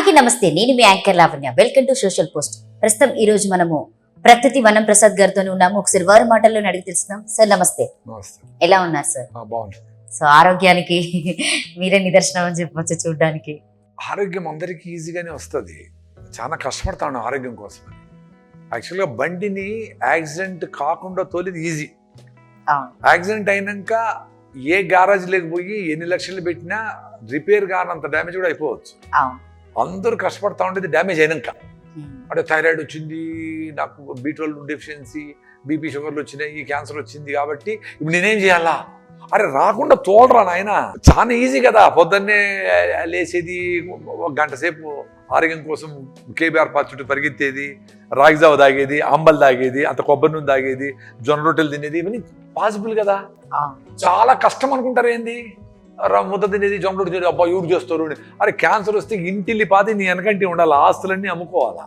అందరికీ నమస్తే. నేను మీ anchor Lavanya. Welcome to Social Post. ప్రస్తుతం ఈ రోజు మనము ప్రకృతి వనం ప్రసాద్ గారితోనే ఉన్నాము. ఒకసారి వారి మాటల్లో అడిగి తెలుసుకుందాం. సార్ నమస్తే. ఎలా ఉన్నారు సార్? సో ఆరోగ్యానికి మీరే నిదర్శనం అని చెప్పవచ్చు. చూడడానికి ఆరోగ్యం అందరికీ ఈజీగానే వస్తుంది. చాలా కష్టపడతాను ఆరోగ్యం కోసం. యాక్చువల్గా బండిని యాక్సిడెంట్ కాకుండా తోలేది ఈజీ. యాక్సిడెంట్ అయినాక ఏ గ్యారేజ్ లేకపోయి ఎన్ని లక్షలు పెట్టినా రిపేర్ కానంత డ్యామేజ్ కూడా అయిపోవచ్చు. అందరూ కష్టపడతా ఉండేది డ్యామేజ్ అయినాక. అంటే థైరాయిడ్ వచ్చింది, నాకు B12 డెఫిషియన్సీ, బీపీ షుగర్లు వచ్చినాయి, క్యాన్సర్ వచ్చింది, కాబట్టి ఇప్పుడు నేనేం చేయాలా? అరే రాకుండా తోలరా నాయన. చాలా ఈజీ కదా. పొద్దున్నే లేచేది, ఒక గంట సేపు ఆరోగ్యం కోసం కేబీఆర్ పార్క్ చుట్టూ పరిగెత్తేది, రాగిజావ తాగేది, అంబలు తాగేది, అంత కొబ్బరి నూనె తాగేది, జొన్న రొట్టెలు తినేది, ఇవన్నీ పాసిబుల్ కదా. చాలా కష్టం అనుకుంటారు ఏంది, ముద్ద తినేది, జొన్న రొట్టె తినేది, అబ్బా ఎవరు చేస్తారు. అరే క్యాన్సర్ వస్తే ఇంటిల్లి పాతి నీ వెనకంటి ఉండాలి, ఆస్తులన్నీ అమ్ముకోవాలా,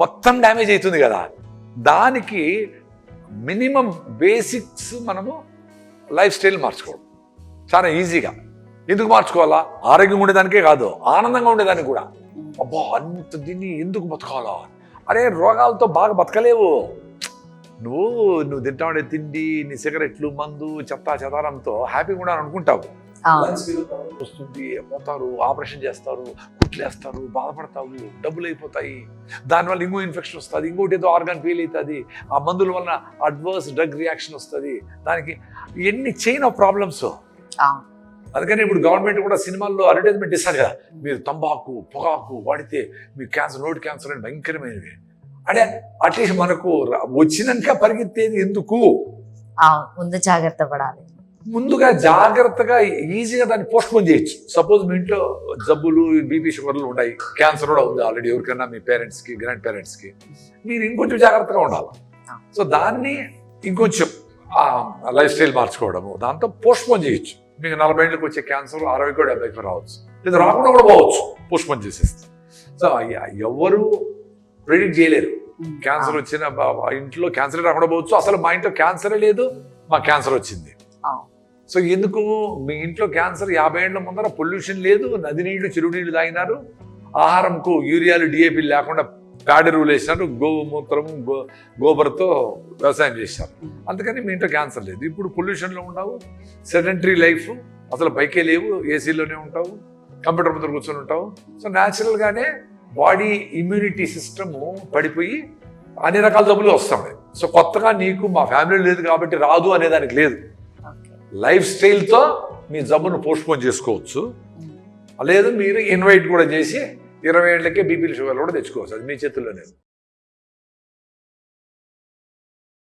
మొత్తం డ్యామేజ్ అవుతుంది కదా. దానికి మినిమం బేసిక్స్ మనము లైఫ్ స్టైల్ మార్చుకోవడం చాలా ఈజీగా. ఎందుకు మార్చుకోవాలా? ఆరోగ్యంగా ఉండేదానికే కాదు, ఆనందంగా ఉండేదానికి కూడా. అబ్బా అంత దీన్ని ఎందుకు బతకాలా? అరే రోగాలతో బాగా బతకలేవు. నువ్వు తింటాడే తిండి, నీ సిగరెట్లు, మందు, చెత్త చెదారంతో హ్యాపీగా ఉండాలని అనుకుంటావు. వస్తుంది, పోతారు, ఆపరేషన్ చేస్తారు, కుట్లేస్తారు, బాధపడతావు, డబ్బులు అయిపోతాయి, దానివల్ల ఇంకో ఇన్ఫెక్షన్ వస్తుంది, ఇంకోటి ఏదో ఆర్గాన్ ఫెయిల్ అవుతుంది, ఆ మందుల వల్ల అడ్వర్స్ డ్రగ్ రియాక్షన్ వస్తుంది, దానికి ఎన్ని చైన్ ఆఫ్ ప్రాబ్లమ్స్. అందుకని ఇప్పుడు గవర్నమెంట్ కూడా సినిమాల్లో అడ్వర్టైజ్మెంట్ ఇస్తారు కదా, మీరు తంబాకు పొగాకు వాడితే మీ క్యాన్సర్, నోటి క్యాన్సర్ అని భయంకరమైనవి. అంటే అట్లీస్ట్ మనకు వచ్చినాక పరిగెత్తేది ఎందుకు? ముందు జాగ్రత్త పడాలి. ముందుగా జాగ్రత్తగా ఈజీగా దాన్ని పోస్ట్పోన్ చేయొచ్చు. సపోజ్ మీ ఇంట్లో జబ్బులు, బీపీ షుగర్లు ఉన్నాయి, క్యాన్సర్ కూడా ఉంది ఆల్రెడీ ఎవరికైనా, మీ పేరెంట్స్కి, గ్రాండ్ పేరెంట్స్కి, మీరు ఇంకొంచెం జాగ్రత్తగా ఉండాలి. సో దాన్ని ఇంకొంచెం లైఫ్ స్టైల్ మార్చుకోవడము, దాంతో పోస్ట్పోన్ చేయొచ్చు. మీకు 40 ఏళ్ళకి వచ్చే క్యాన్సర్ 60 కూడా 70 రావచ్చు, లేదా రాకుండా కూడా పోవచ్చు, పోస్ట్పోన్ చేసేస్తే. సో ఎవరు ప్రెడిక్ట్ చేయలేరు. క్యాన్సర్ వచ్చిన ఇంట్లో క్యాన్సర్ రాకుండా పోవచ్చు, అసలు మా ఇంట్లో క్యాన్సరే లేదు, మా క్యాన్సర్ వచ్చింది. సో ఎందుకు? మీ ఇంట్లో క్యాన్సర్ 50 ఏళ్ల ముందర పొల్యూషన్ లేదు, నది నీళ్లు, చెరువు నీళ్లు తాగినారు, ఆహారంకు యూరియాలు, డిఏపీలు లేకుండా ప్యాడ్ ఎరువులు వేసినారు, గోమూత్రము, గోబర్తో వ్యవసాయం చేశారు, అందుకని మీ ఇంట్లో క్యాన్సర్ లేదు. ఇప్పుడు పొల్యూషన్లో ఉండవు, సెడెంటరీ లైఫ్, అసలు బైకే లేవు, ఏసీలోనే ఉంటావు, కంప్యూటర్ ముందర కూర్చొని ఉంటావు. సో న్యాచురల్గానే బాడీ ఇమ్యూనిటీ సిస్టమ్ పడిపోయి అన్ని రకాల జబ్బులు వస్తాయి. సో కొత్తగా నీకు మా ఫ్యామిలీ లేదు కాబట్టి రాదు అనేదానికి లేదు. లైఫ్ స్టైల్తో మీ జబ్బును పోస్ట్పోన్ చేసుకోవచ్చు, లేదు మీరు ఇన్వైట్ కూడా చేసి 20 ఏళ్ళకే బీపీ షుగర్ కూడా తెచ్చుకోవచ్చు. అది మీ చేతుల్లోనే.